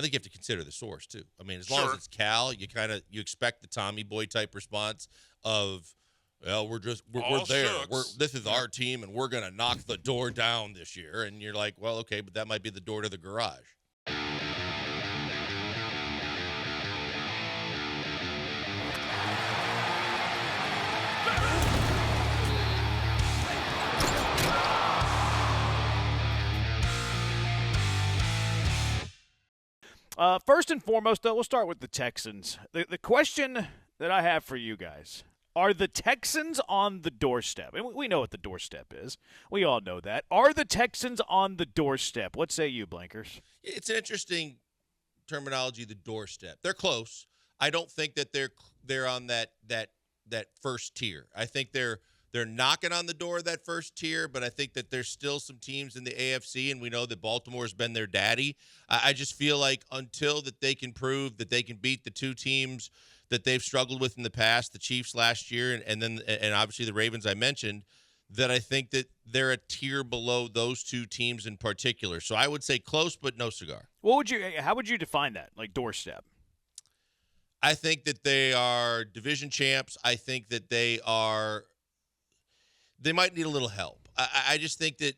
I think you have to consider the source too. I mean, as long as it's Cal, you expect the Tommy Boy type response of, well, we're there. This is our team, and we're going to knock the door down this year. And you're like, well, okay, but that might be the door to the garage. First and foremost, though, we'll start with the Texans. The question that I have for you guys, are the Texans on the doorstep? And we know what the doorstep is. We all know that. Are the Texans on the doorstep? What say you, Blankers? It's an interesting terminology, the doorstep. They're close. I don't think that they're on that first tier. I think they're knocking on the door of that first tier, but I think that there's still some teams in the AFC, and we know that Baltimore's been their daddy. I just feel like until that they can prove that they can beat the two teams that they've struggled with in the past, the Chiefs last year, and obviously the Ravens I mentioned, that I think that they're a tier below those two teams in particular. So I would say close, but no cigar. How would you define that, like doorstep? I think that they are division champs. I think that they might need a little help. I just think that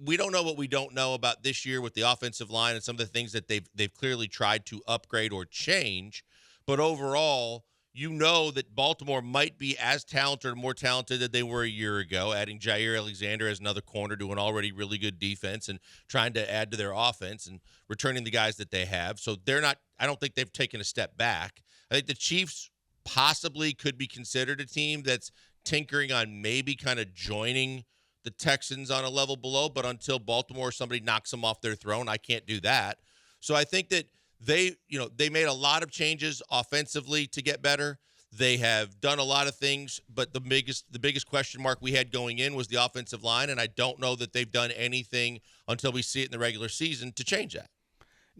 we don't know what we don't know about this year with the offensive line and some of the things that they've clearly tried to upgrade or change. But overall, you know that Baltimore might be as talented or more talented than they were a year ago, adding Jair Alexander as another corner to an already really good defense and trying to add to their offense and returning the guys that they have. So I don't think they've taken a step back. I think the Chiefs possibly could be considered a team that's tinkering on maybe kind of joining the Texans on a level below, but until Baltimore or somebody knocks them off their throne, I can't do that. So I think that they made a lot of changes offensively to get better. They have done a lot of things, but the biggest question mark we had going in was the offensive line, and I don't know that they've done anything until we see it in the regular season to change that.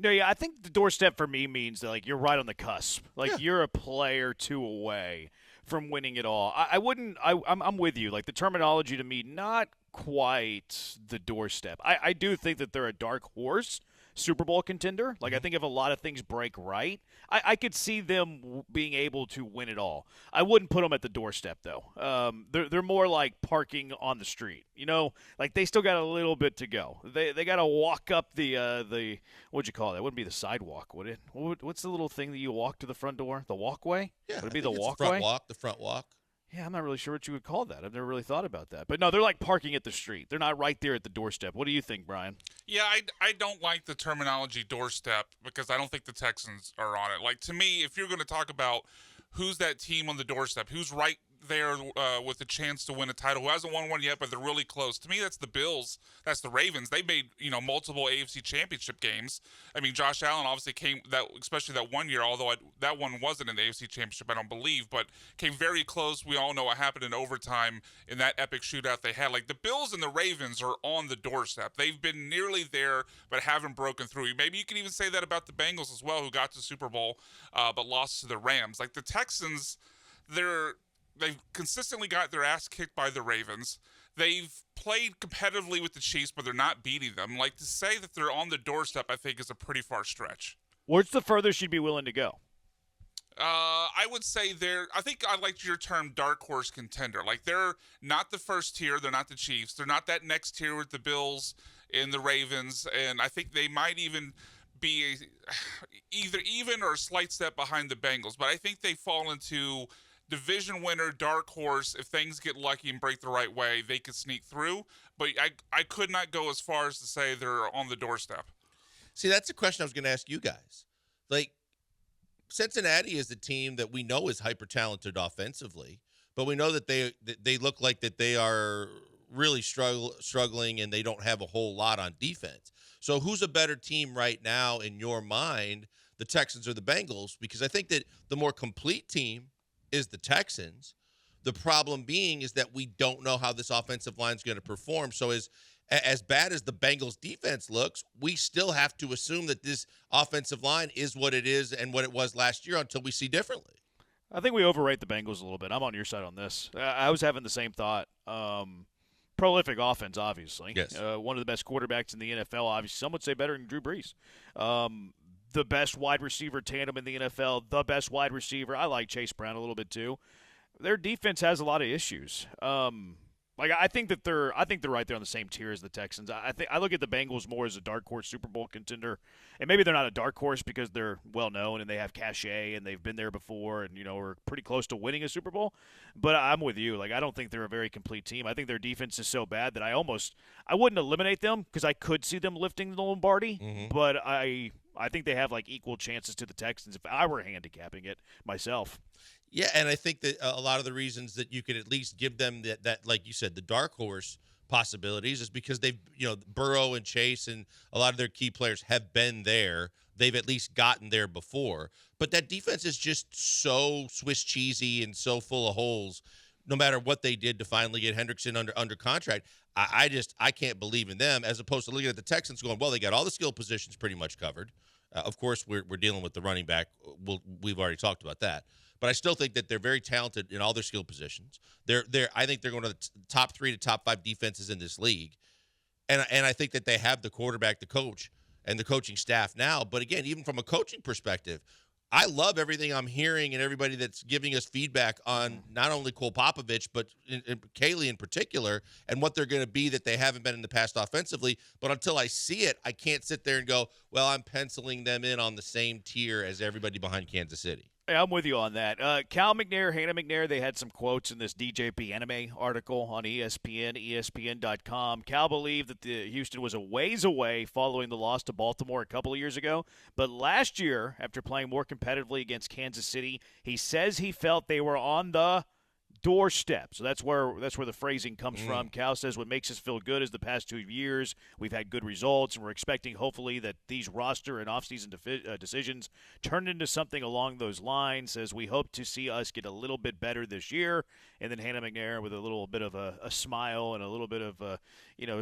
No, yeah, I think the doorstep for me means that, like, you're right on the cusp. Like, you're a play or two away from winning it all. I'm with you. Like, the terminology to me, not quite the doorstep. I do think that they're a dark horse Super Bowl contender. Like, I think if a lot of things break right, I could see them being able to win it all. I wouldn't put them at the doorstep, though. They're more like parking on the street. You know, like they still got a little bit to go. They got to walk up the what'd you call it? That wouldn't be the sidewalk, would it? What's the little thing that you walk to the front door? The walkway? Yeah, would it be the walkway? The front walk. Yeah, I'm not really sure what you would call that. I've never really thought about that. But no, they're like parking at the street. They're not right there at the doorstep. What do you think, Brian? Yeah, I don't like the terminology doorstep because I don't think the Texans are on it. Like, to me, if you're going to talk about who's that team on the doorstep, who's right there with a chance to win a title, who hasn't won one yet, but they're really close. To me, that's the Bills. That's the Ravens. They made multiple AFC Championship games. I mean, Josh Allen obviously came especially that one year, although that one wasn't in the AFC Championship, I don't believe, but came very close. We all know what happened in overtime in that epic shootout they had. Like, the Bills and the Ravens are on the doorstep. They've been nearly there, but haven't broken through. Maybe you can even say that about the Bengals as well, who got to the Super Bowl, but lost to the Rams. Like, the Texans, they've consistently got their ass kicked by the Ravens. They've played competitively with the Chiefs, but they're not beating them. Like, to say that they're on the doorstep, I think, is a pretty far stretch. Where's the furthest you'd be willing to go? I would say I think I liked your term dark horse contender. Like, they're not the first tier. They're not the Chiefs. They're not that next tier with the Bills and the Ravens. And I think they might even be either even or a slight step behind the Bengals. But I think they fall into division winner, dark horse. If things get lucky and break the right way, they could sneak through. But I could not go as far as to say they're on the doorstep. See, that's the question I was going to ask you guys. Like, Cincinnati is a team that we know is hyper-talented offensively, but we know that they look like that they are really struggling and they don't have a whole lot on defense. So who's a better team right now in your mind, the Texans or the Bengals? Because I think that the more complete team is the Texans. The problem being is that we don't know how this offensive line is going to perform. So as bad as the Bengals defense looks, we still have to assume that this offensive line is what it is and what it was last year until we see differently. I think we overrate the Bengals a little bit. I'm on your side on this. I was having the same thought. Prolific offense, obviously. Yes. One of the best quarterbacks in the NFL, obviously. Some would say better than Drew Brees. the best wide receiver tandem in the NFL, the best wide receiver. I like Chase Brown a little bit too. Their defense has a lot of issues. I think they're right there on the same tier as the Texans. I look at the Bengals more as a dark horse Super Bowl contender, and maybe they're not a dark horse because they're well known and they have cachet and they've been there before and are pretty close to winning a Super Bowl. But I'm with you. I don't think they're a very complete team. I think their defense is so bad that I wouldn't eliminate them because I could see them lifting the Lombardi. Mm-hmm. But I think they have equal chances to the Texans if I were handicapping it myself. Yeah, and I think that a lot of the reasons that you could at least give them that, like you said, the dark horse possibilities is because they've, Burrow and Chase and a lot of their key players have been there. They've at least gotten there before. But that defense is just so Swiss cheesy and so full of holes. No matter what they did to finally get Hendrickson under contract, I can't believe in them, as opposed to looking at the Texans going, well, they got all the skill positions pretty much covered. Of course, we're dealing with the running back. We've already talked about that. But I still think that they're very talented in all their skill positions. I think they're going to the top 3 to top 5 defenses in this league. And I think that they have the quarterback, the coach, and the coaching staff now. But again, even from a coaching perspective, I love everything I'm hearing and everybody that's giving us feedback on not only Cole Popovich, but Kaylee in particular, and what they're going to be that they haven't been in the past offensively. But until I see it, I can't sit there and go, well, I'm penciling them in on the same tier as everybody behind Kansas City. Yeah, I'm with you on that. Cal McNair, Hannah McNair, they had some quotes in this DJP anime article on ESPN, ESPN.com. Cal believed that the Houston was a ways away following the loss to Baltimore a couple of years ago. But last year, after playing more competitively against Kansas City, he says he felt they were on the doorstep. So that's where the phrasing comes from. Cal says what makes us feel good is the past 2 years we've had good results, and we're expecting hopefully that these roster and offseason decisions turn into something along those lines. Says we hope to see us get a little bit better this year. And then Hannah McNair, with a little bit of a smile and a little bit of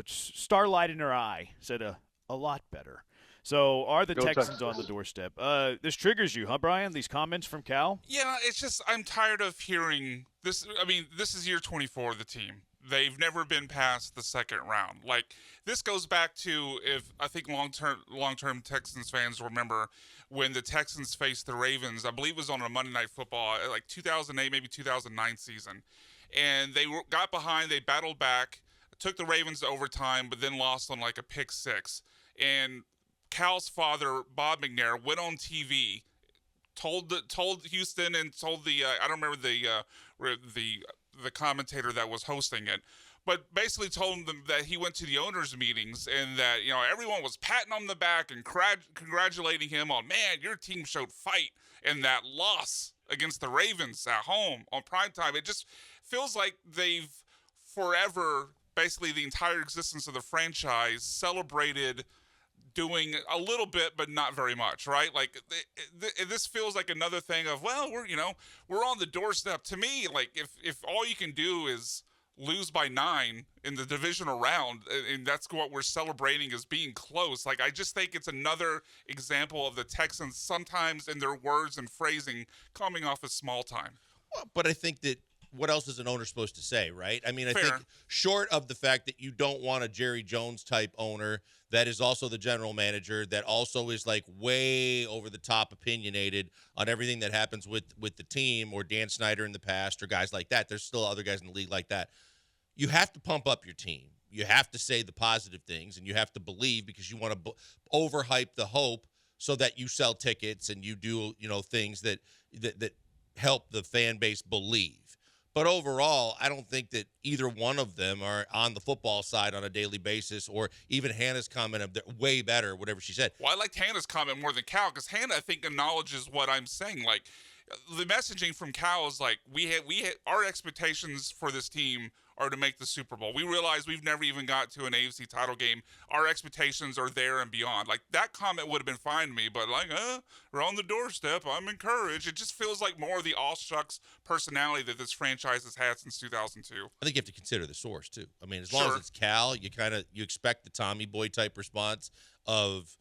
starlight in her eye, said a lot better. So are the Texans on the doorstep? This triggers you, huh, Brian? These comments from Cal? Yeah, it's just I'm tired of hearing this. I mean, this is year 24 of the team. They've never been past the second round. This goes back to, if I think long-term Texans fans remember when the Texans faced the Ravens. I believe it was on a Monday Night Football, 2008, maybe 2009 season, and they got behind. They battled back, took the Ravens to overtime, but then lost on a pick six. And Cal's father, Bob McNair, went on TV, told Houston and told the I don't remember the commentator that was hosting it, but basically told them that he went to the owners' meetings and that everyone was patting on the back and congratulating him on, man, your team showed fight in that loss against the Ravens at home on primetime. It just feels like they've forever, basically the entire existence of the franchise, celebrated doing a little bit, but not very much, right? This feels like another thing of, well, we're on the doorstep. To me, if all you can do is lose by 9 in the divisional round, and that's what we're celebrating as being close. I just think it's another example of the Texans sometimes in their words and phrasing coming off as small time. Well, but I think that what else is an owner supposed to say, right? I mean, I Fair. think short of the fact that you don't want a Jerry Jones type owner that is also the general manager, that also is way over the top opinionated on everything that happens with the team, or Dan Snyder in the past, or guys like that. There's still other guys in the league like that. You have to pump up your team. You have to say the positive things, and you have to believe, because you want to overhype the hope so that you sell tickets and you do things that help the fan base believe. But overall, I don't think that either one of them are on the football side on a daily basis, or even Hannah's comment of they're way better, whatever she said. Well, I liked Hannah's comment more than Cal, because Hannah, I think, acknowledges what I'm saying. The messaging from Cal is our expectations for this team are to make the Super Bowl. We realize we've never even got to an AFC title game. Our expectations are there and beyond. That comment would have been fine to me, but we're on the doorstep. I'm encouraged. It just feels like more of the all shucks personality that this franchise has had since 2002. I think you have to consider the source too. I mean, as long as it's Cal, you expect the Tommy Boy type response of,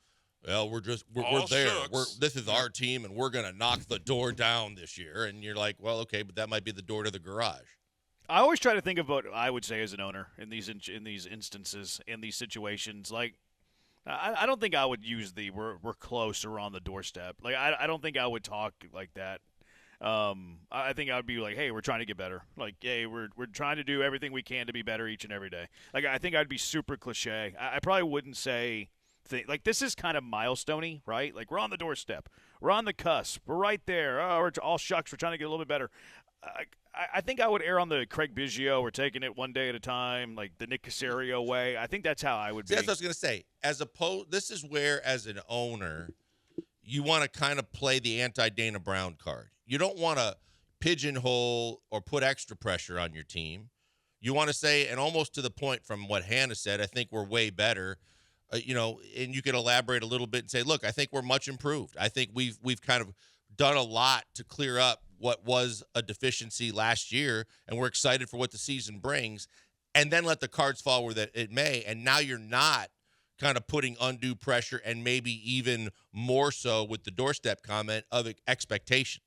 well, we're there. This is our team, and we're gonna knock the door down this year. And you're like, well, okay, but that might be the door to the garage. I always try to think of what I would say as an owner in these instances, in these situations. I don't think I would use the we're close or on the doorstep. Like I don't think I would talk like that. I think I would be like, hey, we're trying to get better. Like, hey, we're trying to do everything we can to be better each and every day. Like, I think I'd be super cliche. I probably wouldn't say like this is kind of milestoney, right? Like we're on the doorstep, we're on the cusp, we're right there. Oh, we're all shucks, we're trying to get a little bit better. I think I would err on the Craig Biggio. We're taking it one day at a time, like the Nick Caserio way. I think that's how I would be. That's what I was going to say. This is where, as an owner, you want to kind of play the anti-Dana Brown card. You don't want to pigeonhole or put extra pressure on your team. You want to say, and almost to the point from what Hannah said, I think we're way better. And you could elaborate a little bit and say, look, I think we're much improved. I think we've kind of done a lot to clear up what was a deficiency last year, and we're excited for what the season brings, and then let the cards fall where it may. And now you're not kind of putting undue pressure, and maybe even more so with the doorstep comment of expectations.